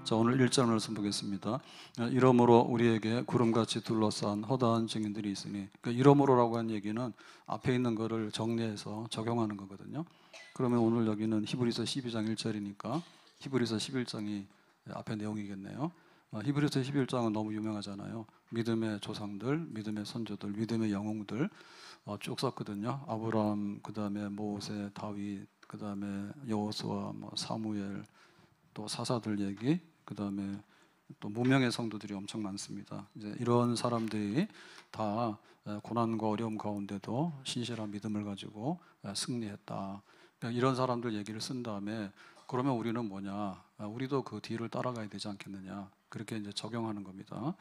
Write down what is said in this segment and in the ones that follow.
자, 오늘 1절 말씀 보겠습니다. 이러므로 우리에게 구름같이 둘러싼 허다한 증인들이 있으니, 그러니까 이러므로라고 한 얘기는 앞에 있는 거를 정리해서 적용하는 거거든요. 그러면 오늘 여기는 히브리서 12장 1절이니까 히브리서 11장이 앞에 내용이겠네요. 히브리서 11장은 너무 유명하잖아요. 믿음의 조상들, 믿음의 선조들, 믿음의 영웅들 쭉 썼거든요. 아브라함, 그 다음에 모세, 다윗, 그 다음에 여호수아, 사무엘, 또 사사들 얘기, 그 다음에 또 무명의 성도들이 엄청 많습니다. 이제 이런 사람들이 다 고난과 어려움 가운데도 신실한 믿음을 가지고 승리했다. 이런 사람들 얘기를 쓴 다음에 그러면 우리는 뭐냐? 우리도 그 뒤를 따라가야 되지 않겠느냐? 그렇게 이제 적용하는 겁니다.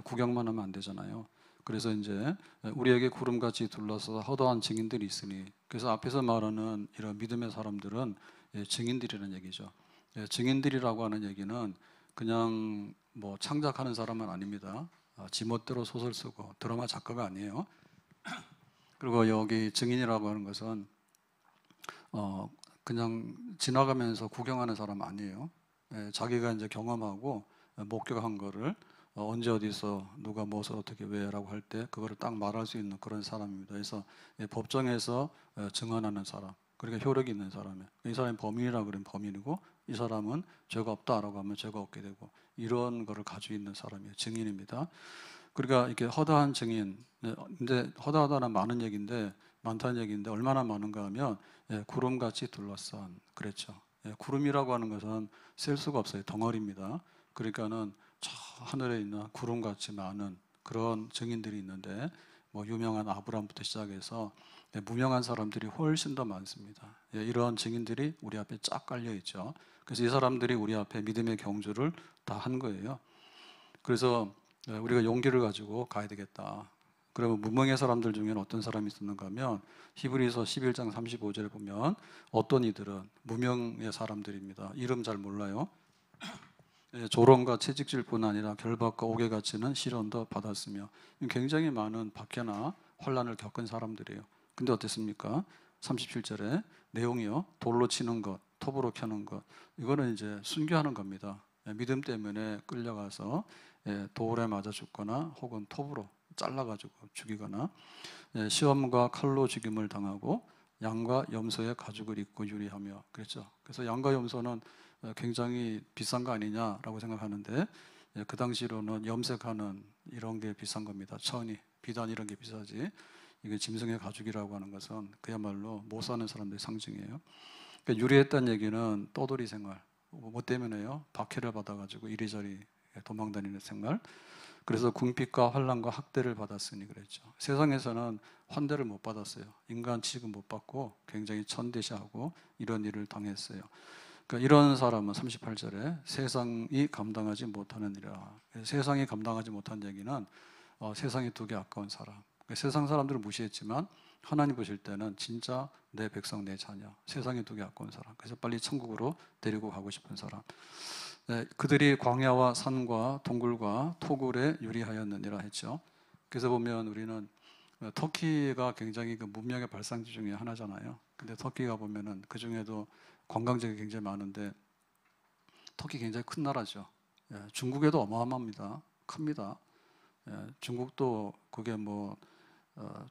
구경만 하면 안 되잖아요. 그래서 이제 우리에게 구름같이 둘러서 허다한 증인들이 있으니, 그래서 앞에서 말하는 이런 믿음의 사람들은 증인들이라는 얘기죠. 증인들이라고 하는 얘기는 그냥 뭐 창작하는 사람은 아닙니다. 지멋대로 소설 쓰고 드라마 작가가 아니에요. 그리고 여기 증인이라고 하는 것은 그냥 지나가면서 구경하는 사람 아니에요. 자기가 이제 경험하고 목격한 거를 언제 어디서 누가 무엇을 어떻게 왜라고 할 때 그거를 딱 말할 수 있는 그런 사람입니다. 그래서 법정에서 증언하는 사람, 그러니까 효력이 있는 사람이에요. 이 사람이 범인이라고 그러면 범인이고, 이 사람은 죄가 없다라고 하면 죄가 없게 되고, 이런 거를 가지고 있는 사람이에요. 증인입니다. 그러니까 이렇게 허다한 증인, 근데 허다하다는 많은 얘기인데, 많다는 얘기인데 얼마나 많은가 하면 구름같이 둘러싼, 그랬죠. 구름이라고 하는 것은 셀 수가 없어요. 덩어리입니다. 그러니까는 저 하늘에 있는 구름같이 많은 그런 증인들이 있는데, 뭐 유명한 아브라함부터 시작해서 무명한 사람들이 훨씬 더 많습니다. 이런 증인들이 우리 앞에 쫙 깔려 있죠. 그래서 이 사람들이 우리 앞에 믿음의 경주를 다 한 거예요. 그래서 우리가 용기를 가지고 가야 되겠다. 그러면 무명의 사람들 중에는 어떤 사람이 있었는가 하면 히브리서 11장 35절에 보면 어떤 이들은 무명의 사람들입니다. 이름 잘 몰라요. 조롱과 채찍질뿐 아니라 결박과 옥에갇히는 시련도 받았으며, 굉장히 많은 박해나 환난을 겪은 사람들이에요. 근데 어땠습니까? 37절에 내용이요, 돌로 치는 것, 톱으로 켜는 것, 이거는 이제 순교하는 겁니다. 믿음 때문에 끌려가서 돌에 맞아 죽거나 혹은 톱으로 잘라가지고 죽이거나, 시험과 칼로 죽임을 당하고 양과 염소의 가죽을 입고 유리하며, 그랬죠. 그래서 양과 염소는 굉장히 비싼 거 아니냐라고 생각하는데, 그 당시로는 염색하는 이런 게 비싼 겁니다. 천이, 비단 이런 게 비싸지, 이게 짐승의 가죽이라고 하는 것은 그야말로 못 사는 사람들의 상징이에요. 그러니까 유리했다는 얘기는 떠돌이 생활, 뭐 때문에요? 박해를 받아가지고 이리저리 도망다니는 생활. 그래서 궁핍과 환난과 학대를 받았으니 그랬죠. 세상에서는 환대를 못 받았어요. 인간 취급 못 받고 굉장히 천대시하고 이런 일을 당했어요. 그러니까 이런 사람은 38절에 세상이 감당하지 못하느니라. 세상이 감당하지 못한 얘기는 세상이 두기 아까운 사람. 그러니까 세상 사람들을 무시했지만 하나님 보실 때는 진짜 내 백성, 내 자녀, 세상이 두기 아까운 사람. 그래서 빨리 천국으로 데리고 가고 싶은 사람. 그들이 광야와 산과 동굴과 토굴에 유리하였느니라 했죠. 그래서 보면 우리는 터키가 굉장히 그 문명의 발상지 중에 하나잖아요. 근데 터키가 보면은 그 중에도 관광지가 굉장히 많은데, 터키 굉장히 큰 나라죠. 중국에도 어마어마합니다. 큽니다. 중국도 그게 뭐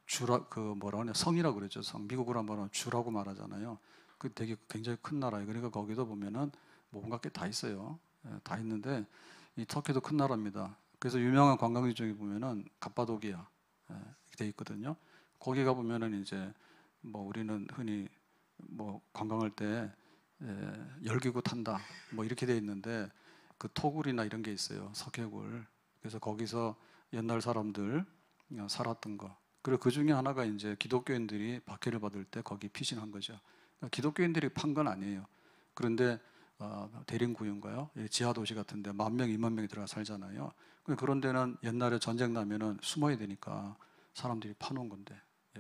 주라, 그 뭐라고 하냐, 성이라고 그러죠. 성. 미국으로 한번 주라고 말하잖아요. 그 되게 굉장히 큰 나라예요. 그러니까 거기도 보면은 뭔가 게 다 있어요. 다 있는데 이 터키도 큰 나라입니다. 그래서 유명한 관광지 중에 보면은 갑바도기아 이렇게 돼 있거든요. 거기 가 보면은 이제 뭐 우리는 흔히 뭐 관광할 때 열기구 탄다 뭐 이렇게 돼 있는데, 그 토굴이나 이런 게 있어요. 석회굴. 그래서 거기서 옛날 사람들 살았던 거. 그리고 그 중에 하나가 이제 기독교인들이 박해를 받을 때 거기 피신한 거죠. 그러니까 기독교인들이 판 건 아니에요. 그런데 대림구인가요? 지하 도시 같은데 10,000명, 20,000명이 들어가 살잖아요. 그런 데는 옛날에 전쟁 나면은 숨어야 되니까 사람들이 파놓은 건데,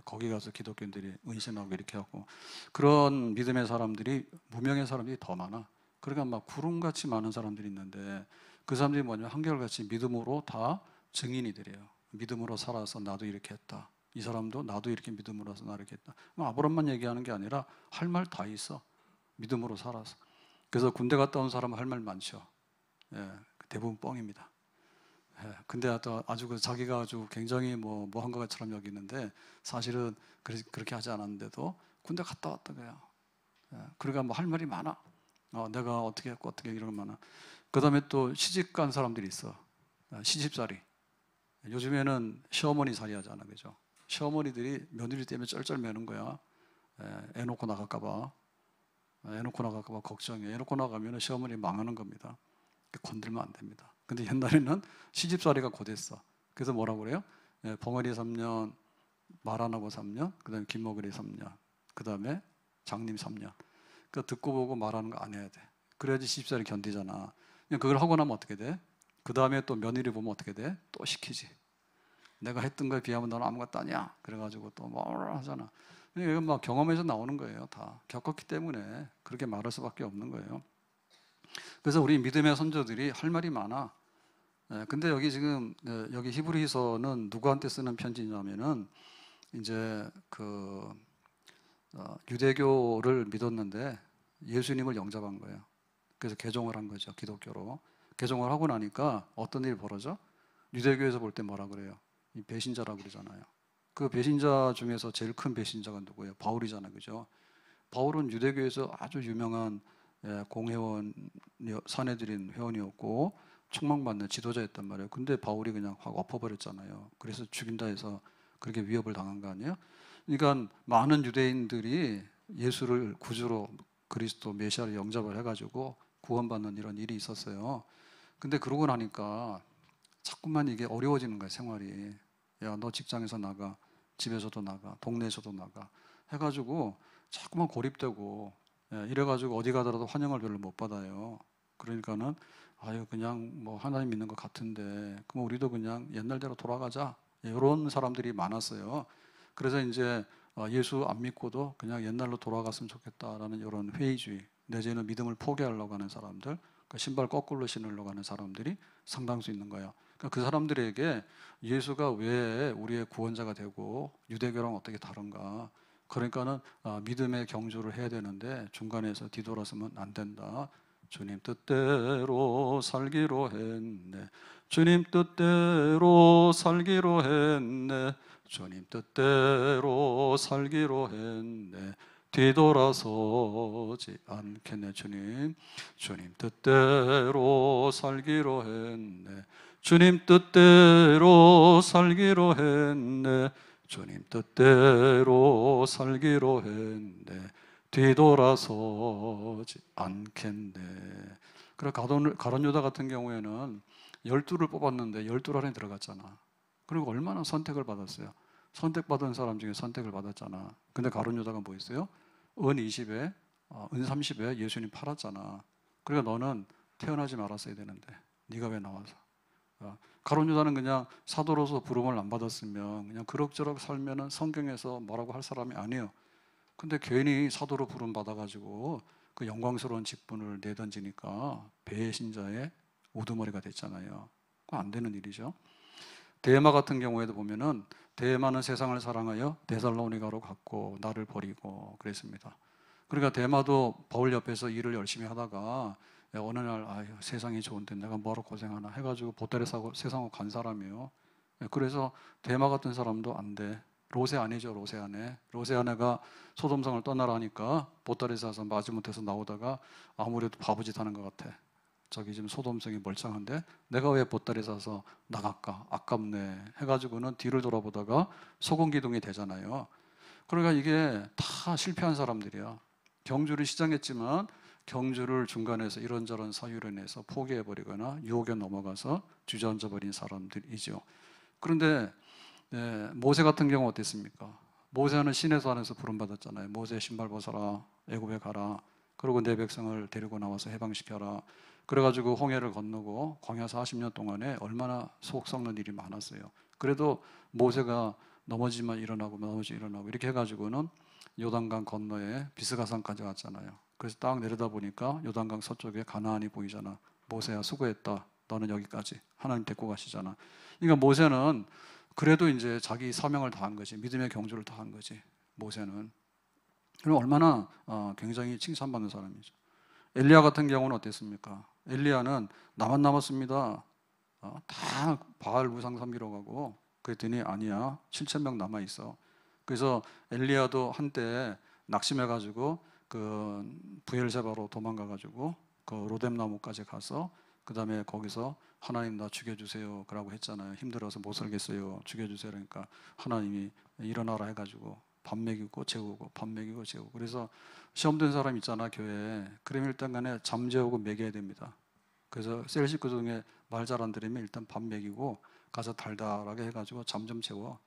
거기 가서 기독교인들이 은신하고 이렇게 하고, 그런 믿음의 사람들이, 무명의 사람들이 더 많아. 그러니까 막 구름같이 많은 사람들이 있는데, 그 사람들이 뭐냐면 한결같이 믿음으로 다 증인이들이에요. 믿음으로 살아서 나도 이렇게 했다. 이 사람도 나도 이렇게 믿음으로 해서 나 이렇게 했다. 아브람만 얘기하는 게 아니라 할 말 다 있어. 믿음으로 살아서. 그래서 군대 갔다 온 사람은 할 말 많죠. 예, 대부분 뻥입니다. 예, 근데 또 아주 자기가 아주 굉장히 한 것처럼 여기는데 사실은 그렇게 하지 않았는데도 군대 갔다 왔다 그래요. 예, 그러니까 할 말이 많아. 내가 어떻게 했고 어떻게 이런 거 많아. 그다음에 또 시집 간 사람들이 있어. 시집살이. 요즘에는 시어머니 살이 하잖아, 그죠? 시어머니들이 며느리 때문에 쩔쩔 매는 거야. 애 놓고 나갈까봐. 애 놓고 나갈까봐 걱정해. 애 놓고 나가면 시어머니 망하는 겁니다. 건들면 안 됩니다. 근데 옛날에는 시집살이가 고됐어. 그래서 뭐라고 그래요? 벙어리 3년, 말 안 하고 3년, 그 다음에 김머그리 3년, 그 다음에 장님 3년. 그러니까 듣고 보고 말하는 거 안 해야 돼. 그래야지 시집살이 견디잖아. 그걸 하고 나면 어떻게 돼? 그 다음에 또 며느리 보면 어떻게 돼? 또 시키지. 내가 했던 거에 비하면 너는 아무것도 아니야. 그래가지고 또 뭐라 하잖아. 이건 막 경험에서 나오는 거예요. 다 겪었기 때문에 그렇게 말할 수밖에 없는 거예요. 그래서 우리 믿음의 선조들이 할 말이 많아. 근데 여기 지금 여기 히브리서는 누구한테 쓰는 편지냐면은 이제 유대교를 믿었는데 예수님을 영접한 거예요. 그래서 개종을 한 거죠. 기독교로. 개종을 하고 나니까 어떤 일이 벌어져? 유대교에서 볼 때 뭐라 그래요? 이 배신자라고 그러잖아요. 그 배신자 중에서 제일 큰 배신자가 누구예요? 바울이잖아요. 그죠? 바울은 유대교에서 아주 유명한 공회원, 사내들인 회원이었고 책망받는 지도자였단 말이에요. 근데 바울이 그냥 확 엎어버렸잖아요. 그래서 죽인다 해서 그렇게 위협을 당한 거 아니에요? 그러니까 많은 유대인들이 예수를 구주로 그리스도 메시아를 영접을 해가지고 구원받는 이런 일이 있었어요. 근데 그러고 나니까 자꾸만 이게 어려워지는 거예요, 생활이. 야, 너 직장에서 나가, 집에서도 나가, 동네에서도 나가 해가지고 자꾸만 고립되고 이래가지고 어디 가더라도 환영을 별로 못 받아요. 그러니까는 아유 그냥 하나님 믿는 것 같은데 그럼 우리도 그냥 옛날대로 돌아가자 이런 사람들이 많았어요. 그래서 이제 예수 안 믿고도 그냥 옛날로 돌아갔으면 좋겠다라는 이런 회의주의, 내지는 믿음을 포기하려고 하는 사람들, 신발 거꾸로 신으려고 하는 사람들이 상당수 있는 거예요. 그러니까 그 사람들에게 예수가 왜 우리의 구원자가 되고 유대교랑 어떻게 다른가? 그러니까는 믿음의 경주를 해야 되는데 중간에서 뒤돌아서면 안 된다. 주님 뜻대로 살기로 했네. 주님 뜻대로 살기로 했네. 주님 뜻대로 살기로 했네. 뒤돌아서지 않겠네. 주님 뜻대로 살기로 했네. 주님 뜻대로 살기로 했네. 주님 뜻대로 살기로 했네. 뒤돌아서지 않겠네. 그래 가룟 유다 같은 경우에는 12를 뽑았는데 12 안에 들어갔잖아. 그리고 얼마나 선택을 받았어요. 선택받은 사람 중에 선택을 받았잖아. 근데 가룟 유다가 뭐 있어요? 은 20에 은 30에 예수님 팔았잖아. 그러니까 너는 태어나지 말았어야 되는데 네가 왜 나와서? 가룟 유다는 그냥 사도로서 부름을 안 받았으면 그냥 그럭저럭 살면은 성경에서 뭐라고 할 사람이 아니에요. 근데 괜히 사도로 부름 받아가지고 그 영광스러운 직분을 내던지니까 배신자의 우두머리가 됐잖아요. 그거 안 되는 일이죠. 데마 같은 경우에도 보면은 데마는 세상을 사랑하여 데살로니가로 갔고 나를 버리고 그랬습니다. 그러니까 데마도 바울 옆에서 일을 열심히 하다가 어느 날 아유, 세상이 좋은데 내가 뭐하러 고생하나 해가지고 보따리 사고 세상으로 간 사람이에요. 그래서 데마 같은 사람도 안 돼. 로세 아내죠, 로세 아내. 로세 아내가 소돔성을 떠나라니까 보따리 사서 마지못해서 나오다가 아무래도 바보짓 하는 것 같아. 저기 지금 소돔성이 멀쩡한데 내가 왜 보따리 사서 나갈까? 아깝네 해가지고는 뒤를 돌아보다가 소금기둥이 되잖아요. 그러니까 이게 다 실패한 사람들이야. 경주를 시작했지만 경주를 중간에서 이런저런 사유로 인해서 포기해버리거나 유혹에 넘어가서 주저앉아 버린 사람들이죠. 그런데 모세 같은 경우 어땠습니까? 모세는 시내 산에서 부름받았잖아요. 모세 신발 벗어라, 애굽에 가라. 그리고 내 백성을 데리고 나와서 해방시켜라. 그래가지고 홍해를 건너고 광야 40년 동안에 얼마나 속 썩는 일이 많았어요. 그래도 모세가 넘어지면 일어나고 넘어지면 일어나고 이렇게 해가지고는 요단강 건너에 비스가산까지 왔잖아요. 그래서 딱 내려다 보니까 요단강 서쪽에 가나안이 보이잖아. 모세야 수고했다. 너는 여기까지. 하나님 데리고 가시잖아. 그러니까 모세는 그래도 이제 자기 사명을 다한 거지. 믿음의 경주를 다한 거지. 모세는. 그럼 얼마나 굉장히 칭찬받는 사람이죠. 엘리야 같은 경우는 어땠습니까? 엘리야는 나만 남았습니다. 다 바알 우상 섬기러 가고, 그랬더니 아니야, 7,000명 남아 있어. 그래서 엘리야도 한때 낙심해가지고 그 부엘세바로 도망가가지고 그 로뎀 나무까지 가서 그 다음에 거기서 하나님 나 죽여주세요 그러고 했잖아요. 힘들어서 못 살겠어요, 죽여주세요. 그러니까 하나님이 일어나라 해가지고 밥 먹이고 재우고 밥 먹이고 재우고. 그래서 시험 든 사람 있잖아 교회에. 그러면 일단 간에 잠 재우고 먹여야 됩니다. 그래서 셀 식구 중에 말 잘 안 들으면 일단 밥 먹이고 가서 달달하게 해가지고 잠 좀 재워.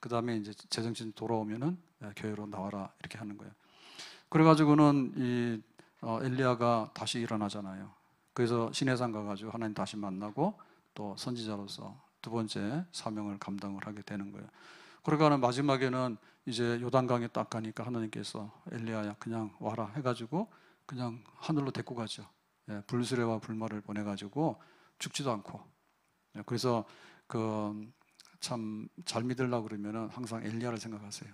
그 다음에 이제 제정신 돌아오면은 교회로 나와라 이렇게 하는 거예요. 그래가지고는 이 엘리야가 다시 일어나잖아요. 그래서 시내산 가가지고 하나님 다시 만나고 또 선지자로서 두 번째 사명을 감당을 하게 되는 거예요. 그러니까 마지막에는 이제 요단강에 딱 가니까 하나님께서 엘리야야 그냥 와라 해가지고 그냥 하늘로 데리고 가죠. 불수레와 불말을 보내가지고 죽지도 않고. 그래서 그 참 잘 믿으려고 그러면은 항상 엘리야를 생각하세요.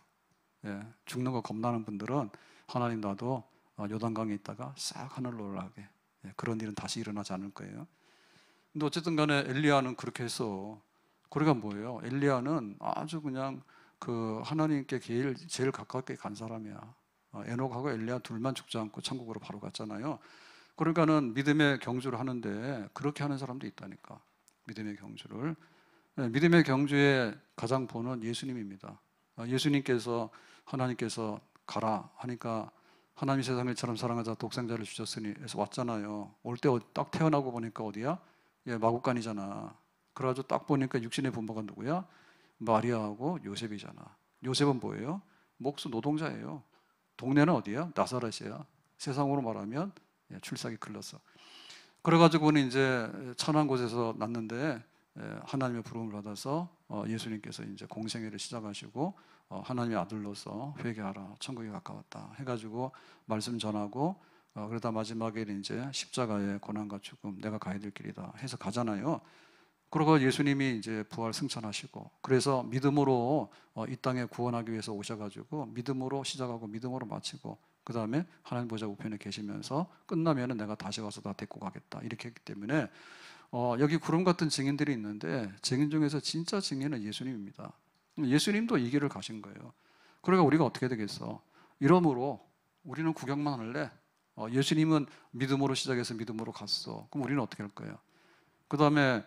죽는 거 겁나는 분들은 하나님 나도 요단강에 있다가 싹 하늘로 올라가게. 그런 일은 다시 일어나지 않을 거예요. 근데 어쨌든 간에 엘리야는 그렇게 했어. 그러니까 뭐예요? 엘리야는 아주 그냥 그 하나님께 제일 가깝게 간 사람이야. 에녹하고 엘리야 둘만 죽지 않고 천국으로 바로 갔잖아요. 그러니까는 믿음의 경주를 하는데 그렇게 하는 사람도 있다니까. 믿음의 경주를. 믿음의 경주의 가장 본은 예수님입니다. 예수님께서 하나님께서 가라 하니까 하나님이 세상을 이처럼 사랑하자 독생자를 주셨으니 해서 왔잖아요. 올 때 딱 태어나고 보니까 어디야? 마구간이잖아. 그래가지고 딱 보니까 육신의 부모가 누구야? 마리아하고 요셉이잖아. 요셉은 뭐예요? 목수 노동자예요. 동네는 어디야? 나사렛이야. 세상으로 말하면 출석이 글렀어. 그래가지고는 이제 천한 곳에서 났는데 하나님의 부름을 받아서 예수님께서 이제 공생애를 시작하시고 하나님의 아들로서 회개하라, 천국이 가까웠다 해가지고 말씀 전하고 그러다 마지막에 이제 십자가의 고난과 죽음 내가 가야 될 길이다 해서 가잖아요. 그러고 예수님이 이제 부활 승천하시고 그래서 믿음으로 이 땅에 구원하기 위해서 오셔가지고 믿음으로 시작하고 믿음으로 마치고 그 다음에 하나님 보좌 우편에 계시면서 끝나면은 내가 다시 와서 다 데리고 가겠다 이렇게 했기 때문에 여기 구름 같은 증인들이 있는데 증인 중에서 진짜 증인은 예수님입니다. 예수님도 이 길을 가신 거예요. 그러니까 우리가 어떻게 되겠어? 이러므로 우리는 구경만 할래? 예수님은 믿음으로 시작해서 믿음으로 갔어. 그럼 우리는 어떻게 할 거예요? 그 다음에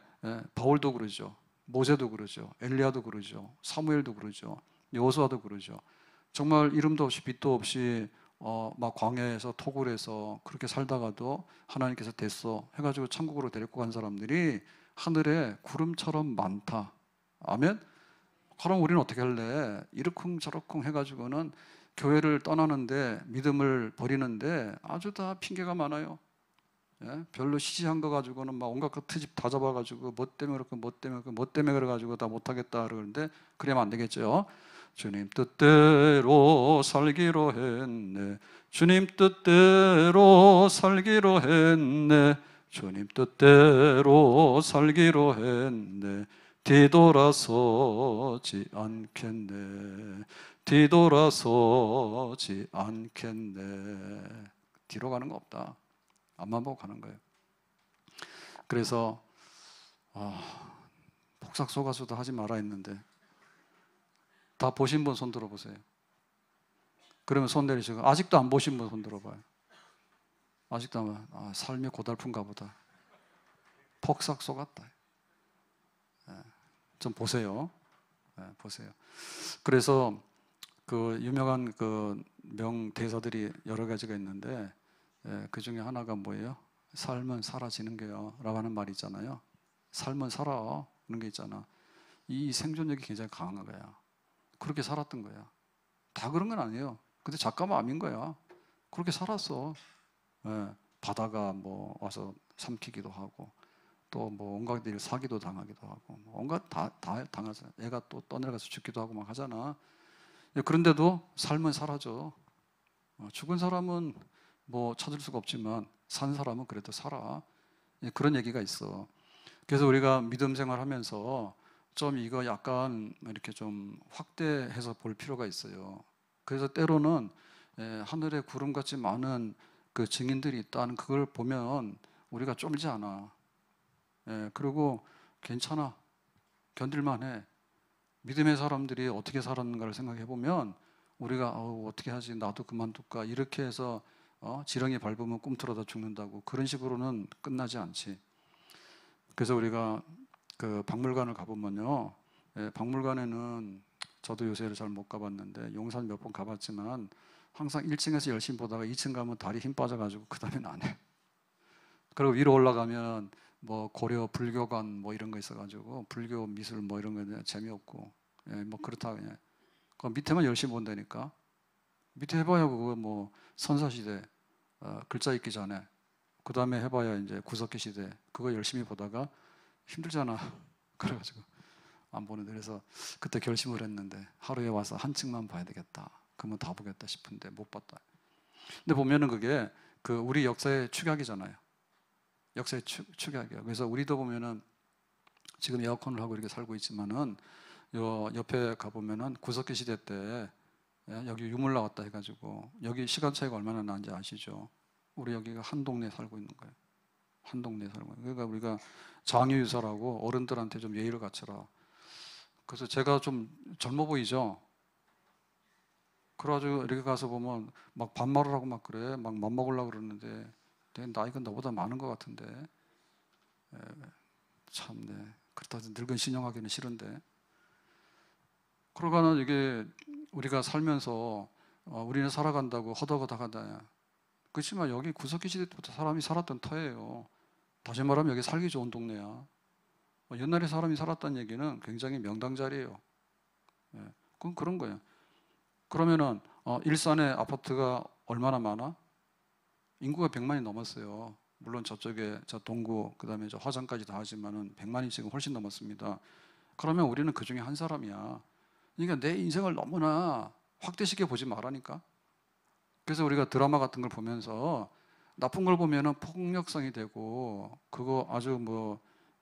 바울도 그러죠. 모세도 그러죠. 엘리야도 그러죠. 사무엘도 그러죠. 여호수아도 그러죠. 정말 이름도 없이 빛도 없이 막 광야에서 토굴 해서 그렇게 살다가도 하나님께서 됐어 해가지고 천국으로 데리고 간 사람들이 하늘에 구름처럼 많다. 아멘? 그럼 우리는 어떻게 할래? 이러쿵저러쿵 해가지고는 교회를 떠나는데 믿음을 버리는데 아주 다 핑계가 많아요. 별로 시시한 거 가지고는 막 온갖 트집 다 잡아가지고 뭐 때문에 그렇고 뭐 때문에 그렇고 뭐 때문에 그래가지고 다 못하겠다 그러는데 그러면 안 되겠죠. 주님 뜻대로 살기로 했네. 주님 뜻대로 살기로 했네. 주님 뜻대로 살기로 했네. 뒤돌아서지 않겠네. 뒤돌아서지 않겠네. 뒤로 가는 거 없다. 앞만 보고 가는 거예요. 그래서 폭삭 속아서도 하지 마라 했는데 다 보신 분 손 들어보세요. 그러면 손 내리시고 아직도 안 보신 분 손 들어봐요. 아직도 안 삶이 고달픈가 보다. 폭삭 속았다. 좀 보세요. 보세요. 그래서 그 유명한 그 명대사들이 여러 가지가 있는데 그 중에 하나가 뭐예요? 삶은 사라지는 거요 라고 하는 말이 있잖아요. 삶은 살아 그런 게 있잖아. 이 생존력이 굉장히 강한 거야. 그렇게 살았던 거야. 다 그런 건 아니에요. 근데 작가만 암인 거야. 그렇게 살았어. 바다가 뭐 와서 삼키기도 하고 또 뭐 온갖 일 사기도 당하기도 하고 뭐 온갖 다 당하잖아. 애가 또 떠내려가서 죽기도 하고 막 하잖아. 그런데도 삶은 사라져. 죽은 사람은 뭐 찾을 수가 없지만 산 사람은 그래도 살아. 그런 얘기가 있어. 그래서 우리가 믿음 생활하면서 좀 이거 약간 이렇게 좀 확대해서 볼 필요가 있어요. 그래서 때로는 하늘에 구름같이 많은 그 증인들이 있다는 그걸 보면 우리가 쫄지 않아. 예, 그리고 괜찮아. 견딜만해. 믿음의 사람들이 어떻게 살았는가를 생각해 보면 우리가 어떻게 하지? 나도 그만둘까? 이렇게 해서 지렁이 밟으면 꿈틀어다 죽는다고 그런 식으로는 끝나지 않지. 그래서 우리가 그 박물관을 가보면요, 예, 박물관에는 저도 요새를 잘 못 가봤는데 용산 몇 번 가봤지만 항상 1층에서 열심히 보다가 2층 가면 다리 힘 빠져가지고 그 다음에는 안 해. 그리고 위로 올라가면 뭐 고려 불교관 뭐 이런 거 있어가지고 불교 미술 뭐 이런 거 재미없고, 예, 뭐 그렇다 그냥. 그 밑에만 열심히 본다니까. 밑에 해봐야 그거 뭐 선사시대 글자 읽기 전에, 그 다음에 해봐야 이제 구석기 시대 그거 열심히 보다가 힘들잖아. 그래가지고 안 보는데, 그래서 그때 결심을 했는데 하루에 와서 한 층만 봐야 되겠다. 그러면 다 보겠다 싶은데 못 봤다. 근데 보면은 그게 그 우리 역사의 축약이잖아요. 역사의 축약이에요. 그래서 우리도 보면은 지금 에어컨을 하고 이렇게 살고 있지만은 요 옆에 가보면은 구석기 시대 때, 예, 여기 유물 나왔다 해가지고 여기 시간 차이가 얼마나 나는지 아시죠? 우리 여기가 한 동네에 살고 있는 거예요. 한 동네에 살고 있는 거예요. 그러니까 우리가 장유유사라고 어른들한테 좀 예의를 갖춰라. 그래서 제가 좀 젊어 보이죠? 그래가지고 이렇게 가서 보면 막 반말을 하고 막 그래. 막 맘먹으려고 그러는데 내 나이가 너보다 많은 것 같은데, 에, 참, 네. 그렇다고 늙은 신용하기는 싫은데. 그러고는 이게 우리가 살면서 우리는 살아간다고 허덕허덕하다. 그렇지만 여기 구석기 시대 때부터 사람이 살았던 터예요. 다시 말하면 여기 살기 좋은 동네야. 옛날에 사람이 살았다는 얘기는 굉장히 명당자리예요. 예, 그건 그런 거예요. 그러면은 일산에 아파트가 얼마나 많아? 인구가 100만이 넘었어요. 물론 저쪽에 저 동구 그다음에 저 화장까지 다 하지만은 100만이 지금 훨씬 넘었습니다. 그러면 우리는 그 중에 한 사람이야. 그러니까 내 인생을 너무나 확대시켜 보지 말라니까. 그래서 우리가 드라마 같은 걸 보면서 나쁜 걸 보면은 폭력성이 되고 그거 아주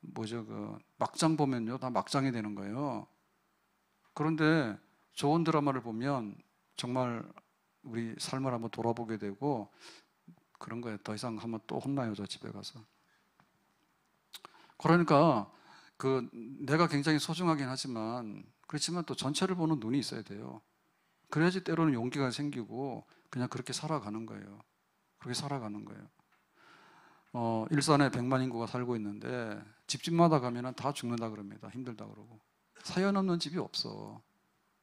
뭐죠 그 막장 보면요 다 막장이 되는 거예요. 그런데 좋은 드라마를 보면 정말 우리 삶을 한번 돌아보게 되고 그런 거예요. 더 이상 하면 또 혼나요, 저 집에 가서. 그러니까 그 내가 굉장히 소중하긴 하지만 그렇지만 또 전체를 보는 눈이 있어야 돼요. 그래야지 때로는 용기가 생기고 그냥 그렇게 살아가는 거예요. 그렇게 살아가는 거예요. 일산에 100만 인구가 살고 있는데 집집마다 가면은 다 죽는다 그럽니다. 힘들다 그러고. 사연 없는 집이 없어.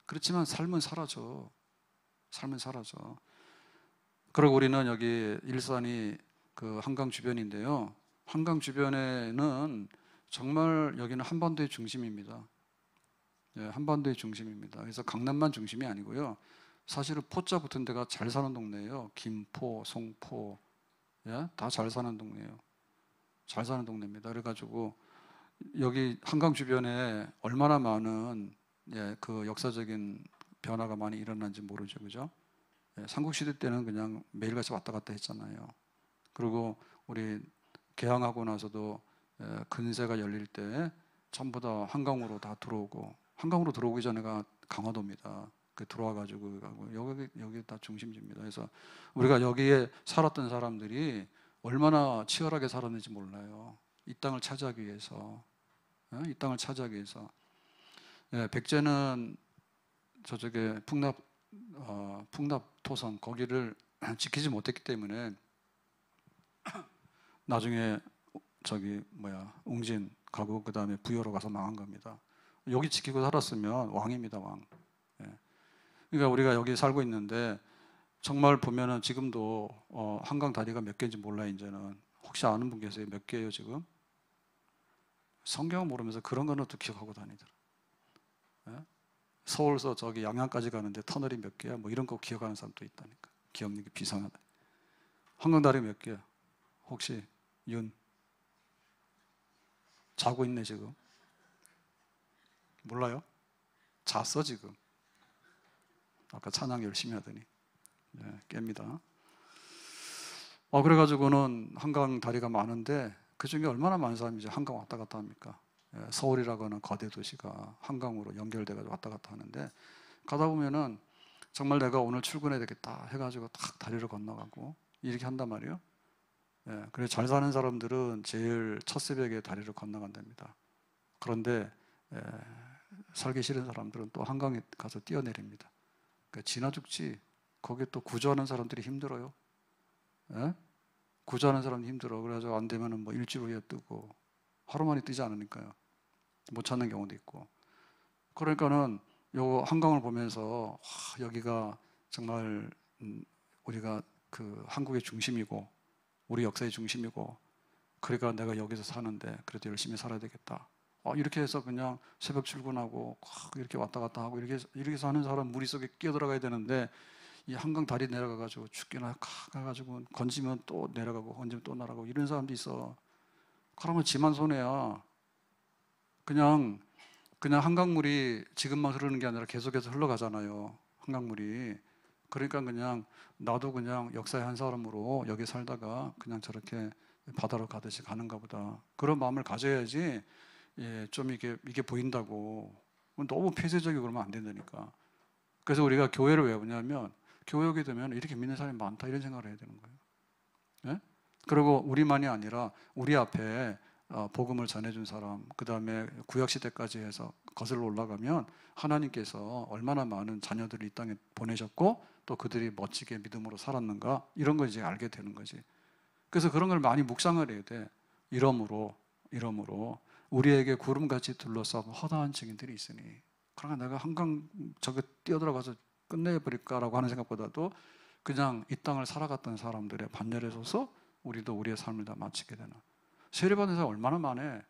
그렇지만 삶은 사라져. 삶은 사라져. 그리고 우리는 여기 일산이 그 한강 주변인데요. 한강 주변에는 정말 여기는 한반도의 중심입니다. 예, 한반도의 중심입니다. 그래서 강남만 중심이 아니고요. 사실은 포자 붙은 데가 잘 사는 동네예요. 김포, 송포, 예, 다 잘 사는 동네예요. 잘 사는 동네입니다. 그래가지고 여기 한강 주변에 얼마나 많은, 예, 그 역사적인 변화가 많이 일어난지 모르죠, 그죠? 예, 삼국시대 때는 그냥 매일같이 왔다 갔다 했잖아요. 그리고 우리 개항하고 나서도 근세가 열릴 때 전부 다 한강으로 다 들어오고, 한강으로 들어오기 전에가 강화도입니다. 그 들어와가지고 여기 다 중심지입니다. 그래서 우리가 여기에 살았던 사람들이 얼마나 치열하게 살았는지 몰라요. 이 땅을 차지하기 위해서, 이 땅을 차지하기 위해서. 예, 백제는 저쪽에 풍납토성 거기를 지키지 못했기 때문에 나중에 저기 웅진 가고 그 다음에 부여로 가서 망한 겁니다. 여기 지키고 살았으면 왕입니다, 왕. 예. 그러니까 우리가 여기 살고 있는데 정말 보면은 지금도 한강 다리가 몇 개인지 몰라. 이제는 혹시 아는 분 계세요? 몇 개예요 지금? 성경을 모르면서 그런 거는 또 기억하고 다니더라. 예? 서울서 저기 양양까지 가는데 터널이 몇 개야? 뭐 이런 거 기억하는 사람도 있다니까. 기억력이 비상하다. 한강 다리 몇 개야? 혹시 윤? 자고 있네 지금. 몰라요? 잤어 지금. 아까 찬양 열심히 하더니. 네, 깹니다. 그래가지고는 한강 다리가 많은데 그 중에 얼마나 많은 사람이 이제 한강 왔다 갔다 합니까? 예, 서울이라고 하는 거대 도시가 한강으로 연결돼가지고 왔다 갔다 하는데 가다 보면은 정말 내가 오늘 출근해야 되겠다 해가지고 딱 다리를 건너가고 이렇게 한단 말이에요. 그래서 잘 사는 사람들은 제일 첫 새벽에 다리를 건너간답니다. 그런데 살기 싫은 사람들은 또 한강에 가서 뛰어내립니다. 그러니까 지나 죽지. 거기에 또 구조하는 사람들이 힘들어요. 예? 구조하는 사람이 힘들어. 그래서 안 되면은 뭐 일주일 후에 뜨고 하루 만에 뜨지 않으니까요. 못 찾는 경우도 있고. 그러니까는 요 한강을 보면서 와, 여기가 정말 우리가 그 한국의 중심이고 우리 역사의 중심이고 그러니까 내가 여기서 사는데 그래도 열심히 살아야 되겠다. 이렇게 해서 그냥 새벽 출근하고 이렇게 왔다 갔다 하고 이렇게 사는 사람 무리 속에 끼어들어가야 되는데 이 한강 다리 내려가가지고 죽기나 가가지고 건지면 또 내려가고 건지면 또 날아가고 이런 사람도 있어. 그러면 지만 손해야. 그냥 한강물이 지금만 흐르는 게 아니라 계속해서 흘러가잖아요. 한강물이. 그러니까 그냥 나도 그냥 역사의 한 사람으로 여기 살다가 그냥 저렇게 바다로 가듯이 가는가 보다. 그런 마음을 가져야지. 좀 이게 보인다고 너무 폐쇄적이고 그러면 안 된다니까. 그래서 우리가 교회를 왜 오냐면 교회 오게 되면 이렇게 믿는 사람이 많다 이런 생각을 해야 되는 거예요. 예? 그리고 우리만이 아니라 우리 앞에 복음을 전해준 사람, 그 다음에 구약시대까지 해서 거슬러 올라가면 하나님께서 얼마나 많은 자녀들을 이 땅에 보내셨고 또 그들이 멋지게 믿음으로 살았는가 이런 걸 이제 알게 되는 거지. 그래서 그런 걸 많이 묵상을 해야 돼. 이러므로 우리에게 구름같이 둘러싸고 허다한 증인들이 있으니 그러나 내가 한강 저기 뛰어들어가서 끝내버릴까라고 하는 생각보다도 그냥 이 땅을 살아갔던 사람들의 반열에 서서 우리도 우리의 삶을 다 마치게 되는. 세례받은 사람 얼마나 많아.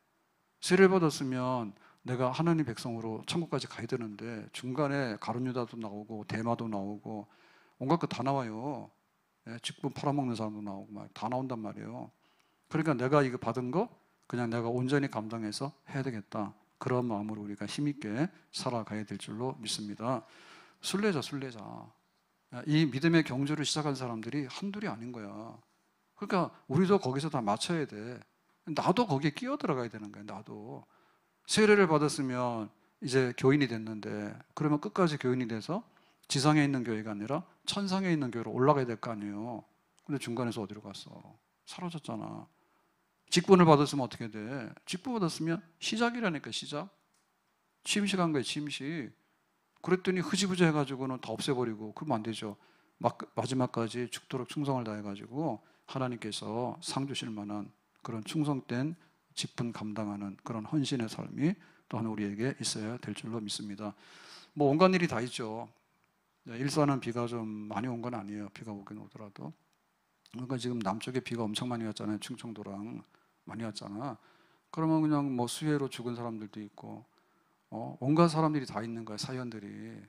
세례 받았으면 내가 하나님 백성으로 천국까지 가야 되는데 중간에 가룟유다도 나오고 대마도 나오고 온갖 거 다 나와요. 직분 팔아먹는 사람도 나오고 막 다 나온단 말이에요. 그러니까 내가 이거 받은 거 그냥 내가 온전히 감당해서 해야 되겠다. 그런 마음으로 우리가 힘있게 살아가야 될 줄로 믿습니다. 순례자. 이 믿음의 경주를 시작한 사람들이 한둘이 아닌 거야. 그러니까 우리도 거기서 다 맞춰야 돼. 나도 거기에 끼어 들어가야 되는 거야. 나도 세례를 받았으면 이제 교인이 됐는데 그러면 끝까지 교인이 돼서 지상에 있는 교회가 아니라 천상에 있는 교회로 올라가야 될 거 아니에요. 근데 중간에서 어디로 갔어? 사라졌잖아. 직분을 받았으면 어떻게 돼? 직분 받았으면 시작이라니까. 시작. 취임식 한 거야. 취임식. 그랬더니 흐지부지 해가지고는 다 없애버리고 그러면 안 되죠. 마지막까지 죽도록 충성을 다해가지고 하나님께서 상 주실 만한 그런 충성된 직분 감당하는 그런 헌신의 삶이 또한 우리에게 있어야 될 줄로 믿습니다. 뭐 온갖 일이 다 있죠. 일산은 비가 좀 많이 온 건 아니에요. 비가 오긴 오더라도. 그러니까 지금 남쪽에 비가 엄청 많이 왔잖아요. 충청도랑 많이 왔잖아. 그러면 그냥 뭐 수해로 죽은 사람들도 있고 온갖 사람들이 다 있는 거야. 사연들이.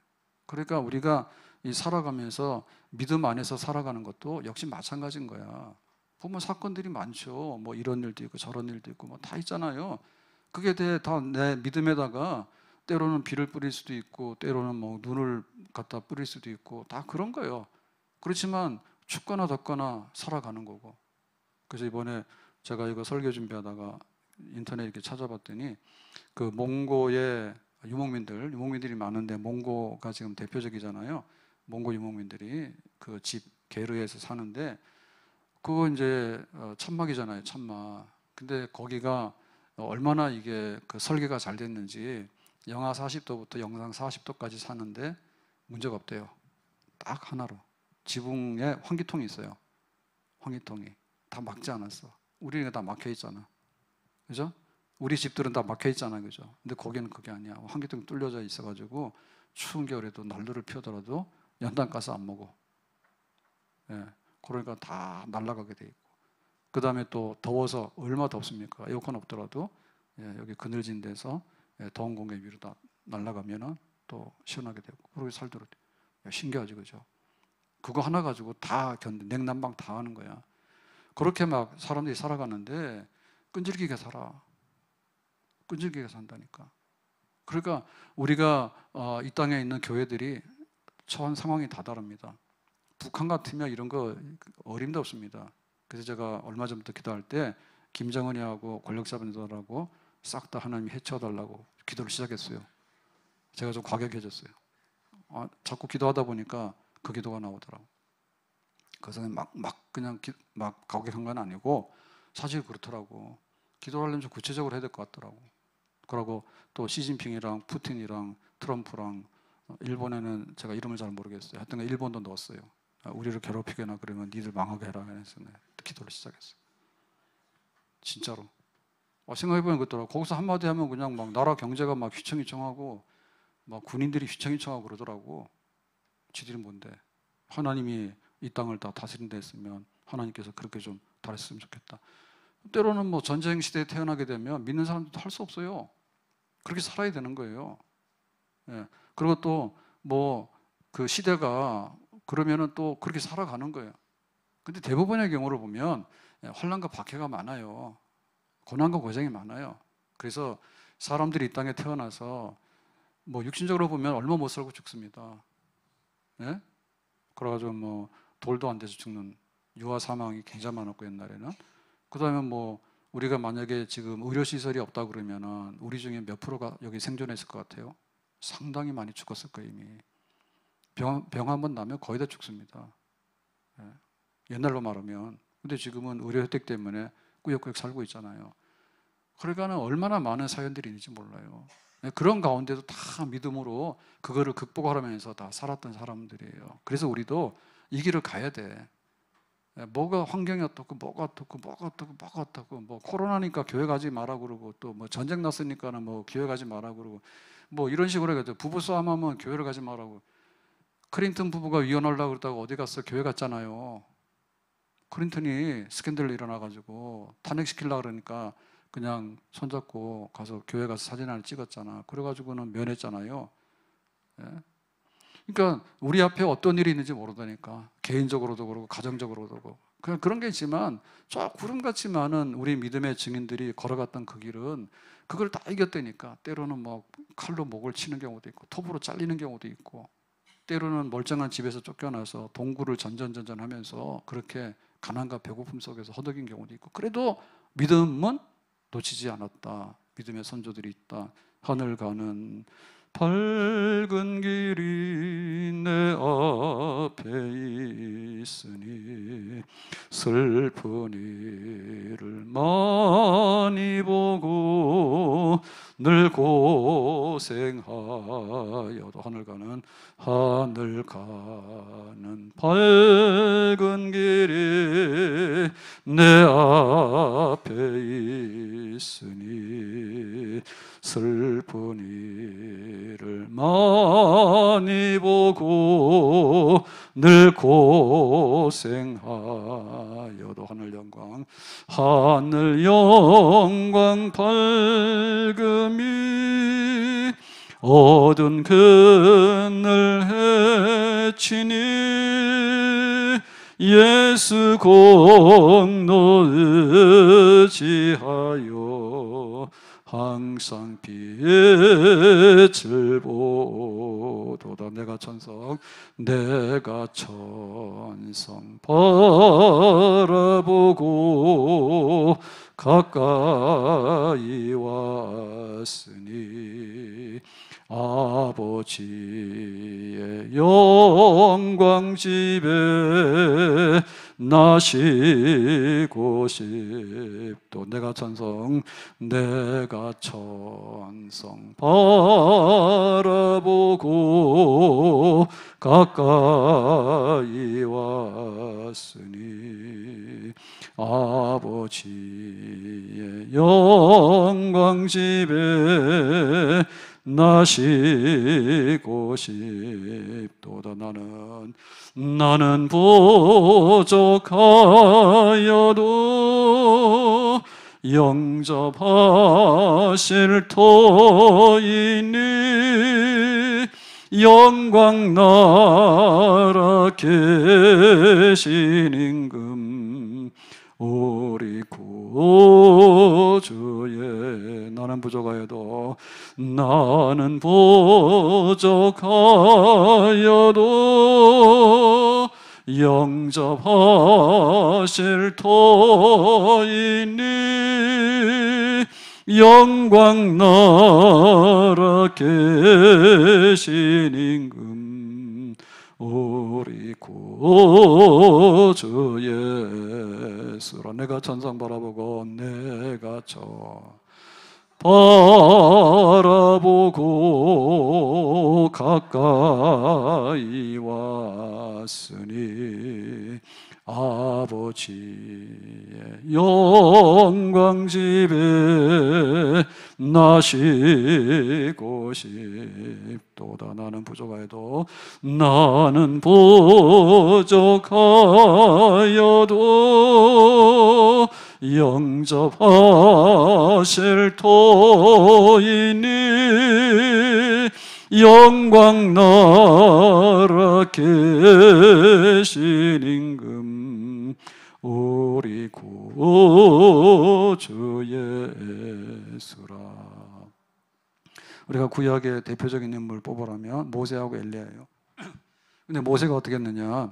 그러니까 우리가 이 살아가면서 믿음 안에서 살아가는 것도 역시 마찬가지인 거야. 보면 사건들이 많죠. 뭐 이런 일도 있고 저런 일도 있고 뭐 다 있잖아요. 그게 다 내 믿음에다가 때로는 비를 뿌릴 수도 있고 때로는 뭐 눈을 갖다 뿌릴 수도 있고 다 그런 거예요. 그렇지만 춥거나 덥거나 살아가는 거고. 그래서 이번에 제가 이거 설교 준비하다가 인터넷 이렇게 찾아봤더니 그 몽고의 유목민들이 많은데 몽고가 지금 대표적이잖아요. 몽고 유목민들이 그 집 게르에서 사는데 그거 이제 천막이잖아요. 천막. 근데 거기가 얼마나 이게 그 설계가 잘 됐는지 영하 40도부터 영상 40도까지 사는데 문제가 없대요. 딱 하나로. 지붕에 환기통이 있어요. 환기통이. 다 막지 않았어. 우리는 다 막혀 있잖아. 그죠? 우리 집들은 다 막혀 있잖아. 그죠? 근데 거기는 그게 아니야. 환기통이 뚫려져 있어가지고 추운 겨울에도 난로를 피우더라도 연탄 가스 안 먹어. 예. 그러니까 다 날아가게 돼 있고. 그 다음에 또 더워서 얼마 덥습니까? 에어컨 없더라도 여기 그늘진 데서 더운 공기 위로 다 날아가면은 또 시원하게 되고. 그러게 살더라도 신기하지, 그죠? 그거 하나 가지고 다 냉난방 다 하는 거야. 그렇게 막 사람들이 살아가는데 끈질기게 살아. 끈질기게 산다니까. 그러니까 우리가 이 땅에 있는 교회들이 처한 상황이 다 다릅니다. 북한 같으면 이런 거 어림도 없습니다. 그래서 제가 얼마 전부터 기도할 때 김정은이하고 권력 잡은들하고 싹 다 하나님이 해쳐달라고 기도를 시작했어요. 제가 좀 과격해졌어요. 자꾸 기도하다 보니까 그 기도가 나오더라고. 그래서 막 그냥 막 가격한 건 아니고 사실 그렇더라고. 기도를 하려면 좀 구체적으로 해야 될 것 같더라고. 그러고 또 시진핑이랑 푸틴이랑 트럼프랑 일본에는 제가 이름을 잘 모르겠어요. 하여튼 일본도 넣었어요. 우리를 괴롭히거나 그러면 니들 망하게 해라 해서 기도를 시작했어요. 진짜로. 생각해보면 그렇더라고. 거기서 한마디 하면 그냥 막 나라 경제가 막 휘청휘청하고 막 군인들이 휘청휘청하고 그러더라고. 지들이 뭔데? 하나님이 이 땅을 다 다스린다 했으면 하나님께서 그렇게 좀 다했으면 좋겠다. 때로는 뭐 전쟁 시대에 태어나게 되면 믿는 사람들도 할 수 없어요. 그렇게 살아야 되는 거예요. 예. 그리고 또 뭐 그 시대가 그러면은 또 그렇게 살아가는 거예요. 근데 대부분의 경우를 보면 환난과 박해가 많아요. 고난과 고생이 많아요. 그래서 사람들이 이 땅에 태어나서 뭐 육신적으로 보면 얼마 못 살고 죽습니다. 예? 그래가지고 뭐 돌도 안 돼서 죽는 유아 사망이 굉장히 많았고 옛날에는. 그다음에 뭐 우리가 만약에 지금 의료 시설이 없다 그러면은 우리 중에 몇 프로가 여기 생존했을 것 같아요? 상당히 많이 죽었을 거예요 이미. 병 한 번 나면 거의 다 죽습니다. 예. 옛날로 말하면. 근데 지금은 의료 혜택 때문에 꾸역꾸역 살고 있잖아요. 그러니까는 얼마나 많은 사연들이 있는지 몰라요. 그런 가운데도 다 믿음으로 그거를 극복하면서 다 살았던 사람들이에요. 그래서 우리도 이 길을 가야 돼. 뭐가 환경이 어떻고 뭐가 어떻고 뭐가 어떻고 뭐가 어떻고 뭐 코로나니까 교회 가지 마라 그러고 또 뭐 전쟁 났으니까는 뭐 교회 가지 마라 그러고 뭐 이런 식으로 해가지고 부부 싸움하면 교회를 가지 마라고. 클린턴 부부가 이혼하려고 그러다가 어디 갔어? 교회 갔잖아요. 클린턴이 스캔들 일어나가지고 탄핵시키려고 그러니까 그냥 손잡고 가서 교회 가서 사진 하나 찍었잖아. 그래가지고는 면했잖아요. 예? 그러니까 우리 앞에 어떤 일이 있는지 모르다니까. 개인적으로도 그러고 가정적으로도 그러고 그냥 그런 게 있지만 저 구름같이 많은 우리 믿음의 증인들이 걸어갔던 그 길은 그걸 다 이겼다니까. 때로는 뭐 칼로 목을 치는 경우도 있고 톱으로 잘리는 경우도 있고 때로는 멀쩡한 집에서 쫓겨나서 동굴을 전전하면서 그렇게 가난과 배고픔 속에서 허덕인 경우도 있고 그래도 믿음은 놓치지 않았다. 믿음의 선조들이 있다. 하늘 가는 밝은 길이 내 앞에 있으니 슬픈 일을 많이 보고 늘 고생하여도 하늘 가는 밝은 길이 내 앞에 있으니 슬픈 일을 많이 보고 늘 고생하여도 하늘 영광 밝음이 어두운 그늘 헤치니 예수 공로 의지하여 항상 빛을 보도다. 내가 천성 바라보고 가까이 왔으니 아버지의 영광 집에 나시고 싶도. 내가 천성 바라보고 가까이 왔으니 아버지의 영광 집에 나시고 싶도다. 나는 부족하여도 영접하실 터이니 영광 나라 계신 임금 우리 구주의. 나는 부족하여도 영접하실 터이니 영광 나라 계신 임금 우리 구주 예수라. 내가 천상 바라보고 내가 저 바라보고 가까이 왔으니 아버지의 영광 집에 나시고 싶도다. 나는 부족하여도 나는 부족하여도 영접하실 터이니 영광 나라 계신 임금 우리 구주 예수라. 우리가 구약의 대표적인 인물 뽑으라면 모세하고 엘리야예요. 근데 모세가 어떻게 했느냐?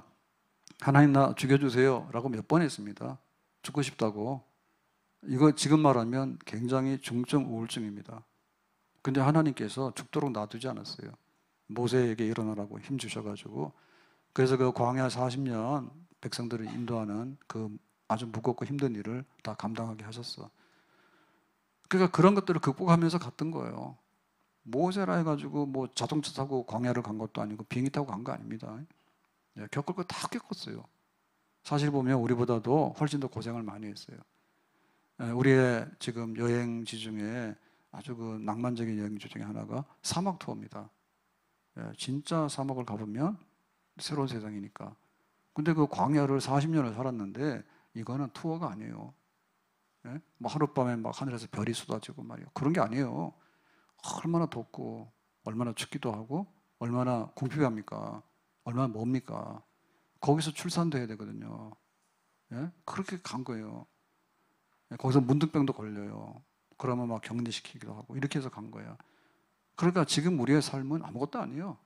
하나님 나 죽여주세요 라고 몇 번 했습니다. 죽고 싶다고. 이거 지금 말하면 굉장히 중증 우울증입니다. 근데 하나님께서 죽도록 놔두지 않았어요. 모세에게 일어나라고 힘 주셔가지고. 그래서 그 광야 40년 백성들을 인도하는 그 아주 무겁고 힘든 일을 다 감당하게 하셨어. 그러니까 그런 것들을 극복하면서 갔던 거예요. 모세라 해가지고 뭐 자동차 타고 광야를 간 것도 아니고 비행기 타고 간 거 아닙니다. 겪을 거 다 겪었어요. 사실 보면 우리보다도 훨씬 더 고생을 많이 했어요. 우리의 지금 여행지 중에 아주 그 낭만적인 여행지 중에 하나가 사막 투어입니다. 진짜 사막을 가보면 새로운 세상이니까. 근데 그 광야를 40년을 살았는데 이거는 투어가 아니에요. 뭐 하룻밤에 막 하늘에서 별이 쏟아지고 말이에요. 그런 게 아니에요. 얼마나 덥고 얼마나 춥기도 하고 얼마나 궁핍합니까? 얼마나 멉니까? 거기서 출산도 해야 되거든요. 그렇게 간 거예요. 거기서 문득병도 걸려요. 그러면 막 격리시키기도 하고 이렇게 해서 간 거예요. 그러니까 지금 우리의 삶은 아무것도 아니에요.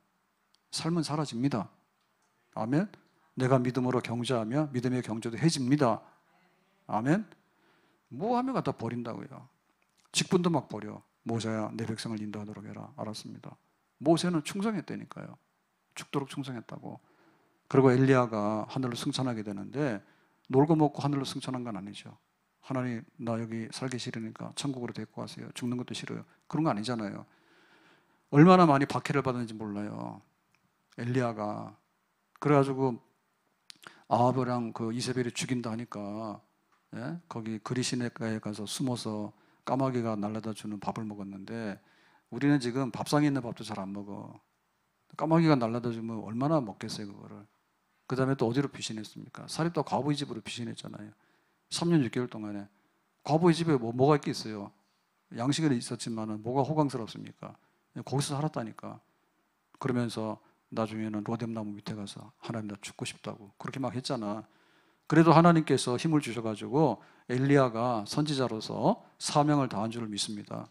삶은 사라집니다. 아멘. 내가 믿음으로 경주하며 믿음의 경주도 해집니다. 아멘. 뭐 하면 갖다 버린다고요. 직분도 막 버려. 모세야 내 백성을 인도하도록 해라. 알았습니다. 모세는 충성했다니까요. 죽도록 충성했다고. 그리고 엘리야가 하늘로 승천하게 되는데 놀고 먹고 하늘로 승천한 건 아니죠. 하나님 나 여기 살기 싫으니까 천국으로 데리고 가세요. 죽는 것도 싫어요. 그런 거 아니잖아요. 얼마나 많이 박해를 받았는지 몰라요. 엘리야가. 그래가지고 아합이랑 그 이세벨이 죽인다 하니까 거기 그리시네가에 가서 숨어서 까마귀가 날라다 주는 밥을 먹었는데 우리는 지금 밥상에 있는 밥도 잘 안 먹어. 까마귀가 날라다 주면 얼마나 먹겠어요 그거를. 그 다음에 또 어디로 피신했습니까? 사립다 과부의 집으로 피신했잖아요. 3년 6개월 동안에. 과부의 집에 뭐가 있겠어요? 양식은 있었지만 뭐가 호강스럽습니까? 거기서 살았다니까. 그러면서 나중에는 로뎀나무 밑에 가서 하나님 나 죽고 싶다고 그렇게 막 했잖아. 그래도 하나님께서 힘을 주셔가지고 엘리야가 선지자로서 사명을 다한 줄을 믿습니다.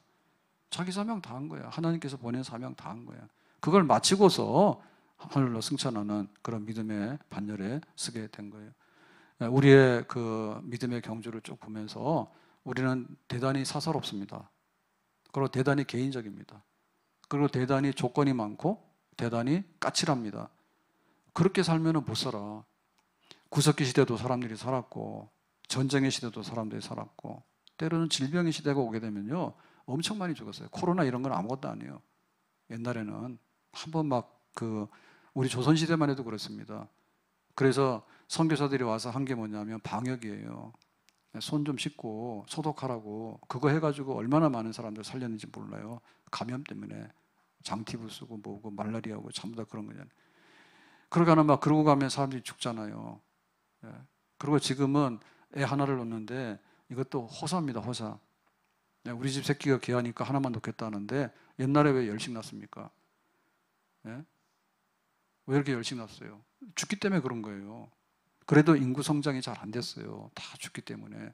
자기 사명 다한 거야. 하나님께서 보낸 사명 다한 거야. 그걸 마치고서 하늘로 승천하는 그런 믿음의 반열에 서게 된 거예요. 우리의 그 믿음의 경주를 쭉 보면서 우리는 대단히 사사롭습니다. 그리고 대단히 개인적입니다. 그리고 대단히 조건이 많고 대단히 까칠합니다. 그렇게 살면 못 살아. 구석기 시대도 사람들이 살았고 전쟁의 시대도 사람들이 살았고 때로는 질병의 시대가 오게 되면요 엄청 많이 죽었어요. 코로나 이런 건 아무것도 아니에요. 옛날에는 한번 막 우리 조선시대만 해도 그렇습니다. 그래서 선교사들이 와서 한 게 뭐냐면 방역이에요. 손 좀 씻고 소독하라고 그거 해가지고 얼마나 많은 사람들 살렸는지 몰라요. 감염 때문에 장티브 쓰고 뭐고 말라리아고 전부 다 그런 거잖아요. 그러고는 막 그러고 가면 사람들이 죽잖아요. 그리고 지금은 애 하나를 놓는데 이것도 호사입니다. 호사. 우리 집 새끼가 귀하니까 하나만 놓겠다는데 옛날에 왜 열씩 낳습니까? 왜 이렇게 열씩 낳았어요? 죽기 때문에 그런 거예요. 그래도 인구 성장이 잘 안 됐어요. 다 죽기 때문에.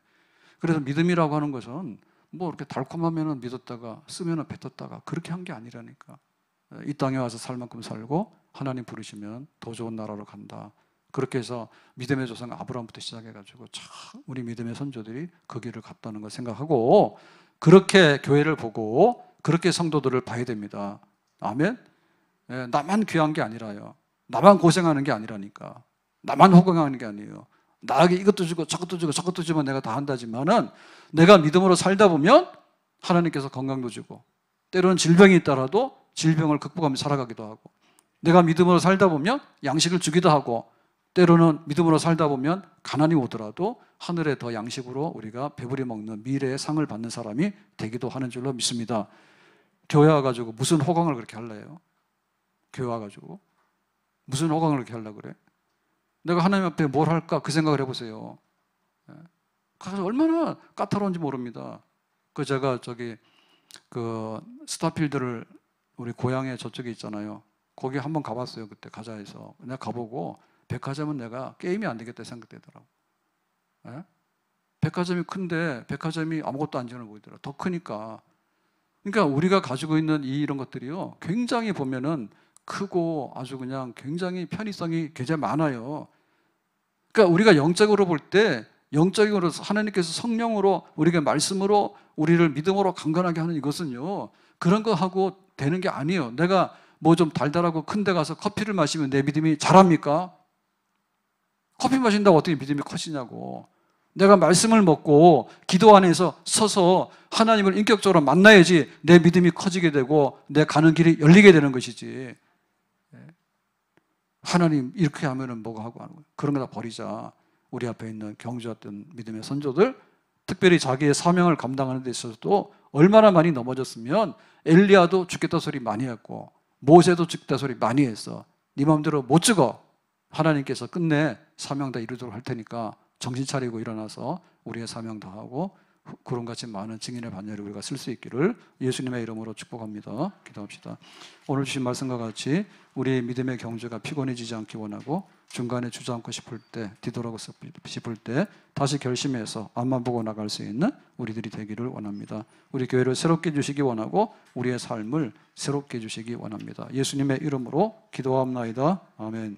그래서 믿음이라고 하는 것은 뭐 이렇게 달콤하면 믿었다가 쓰면 뱉었다가 그렇게 한 게 아니라니까. 이 땅에 와서 살 만큼 살고 하나님 부르시면 더 좋은 나라로 간다. 그렇게 해서 믿음의 조상 아브라함부터 시작해가지고 참 우리 믿음의 선조들이 그 길을 갔다는 걸 생각하고 그렇게 교회를 보고 그렇게 성도들을 봐야 됩니다. 아멘? 나만 귀한 게 아니라요. 나만 고생하는 게 아니라니까. 나만 호강하는 게 아니에요. 나에게 이것도 주고 저것도 주고 저것도 주면 내가 다 한다지만은 내가 믿음으로 살다 보면 하나님께서 건강도 주고 때로는 질병이 있더라도 질병을 극복하며 살아가기도 하고 내가 믿음으로 살다 보면 양식을 주기도 하고 때로는 믿음으로 살다 보면 가난이 오더라도 하늘에 더 양식으로 우리가 배부리 먹는 미래의 상을 받는 사람이 되기도 하는 줄로 믿습니다. 교회 와가지고 무슨 호강을 그렇게 할래요? 교회 와가지고 무슨 호강을 그렇게 하려고 그래? 내가 하나님 앞에 뭘 할까? 그 생각을 해보세요. 그래서 얼마나 까다로운지 모릅니다. 제가 그 스타필드를 우리 고향에 저쪽에 있잖아요. 거기 한번 가봤어요. 그때 가자 해서. 내가 가보고 백화점은 내가 게임이 안 되겠다 생각되더라고. 예? 백화점이 큰데 백화점이 아무것도 안 지는 보이더라고. 더 크니까. 그러니까 우리가 가지고 있는 이런 것들이요. 굉장히 보면은 크고 아주 그냥 굉장히 편의성이 굉장히 많아요. 그러니까 우리가 영적으로 볼 때 영적으로 하나님께서 성령으로 우리가 말씀으로 우리를 믿음으로 강건하게 하는 이것은요. 그런 거 하고 되는 게 아니에요. 내가 뭐 좀 달달하고 큰 데 가서 커피를 마시면 내 믿음이 자랍니까? 커피 마신다고 어떻게 믿음이 커지냐고. 내가 말씀을 먹고 기도 안에서 서서 하나님을 인격적으로 만나야지 내 믿음이 커지게 되고 내 가는 길이 열리게 되는 것이지. 하나님 이렇게 하면은 뭐가 하고 하는 거예요. 그런 거 다 버리자. 우리 앞에 있는 경주했던 믿음의 선조들, 특별히 자기의 사명을 감당하는 데 있어서도 얼마나 많이 넘어졌으면 엘리야도 죽겠다 소리 많이 했고 모세도 죽겠다 소리 많이 했어. 네 마음대로 못 죽어. 하나님께서 끝내 사명 다 이루도록 할 테니까 정신 차리고 일어나서 우리의 사명 다 하고 구름같이 많은 증인의 반열을 우리가 쓸 수 있기를 예수님의 이름으로 축복합니다. 기도합시다. 오늘 주신 말씀과 같이 우리의 믿음의 경주가 피곤해지지 않기 원하고 중간에 주저앉고 싶을 때, 뒤돌아보고 싶을 때 다시 결심해서 앞만 보고 나갈 수 있는 우리들이 되기를 원합니다. 우리 교회를 새롭게 해주시기 원하고 우리의 삶을 새롭게 해주시기 원합니다. 예수님의 이름으로 기도합나이다. 아멘.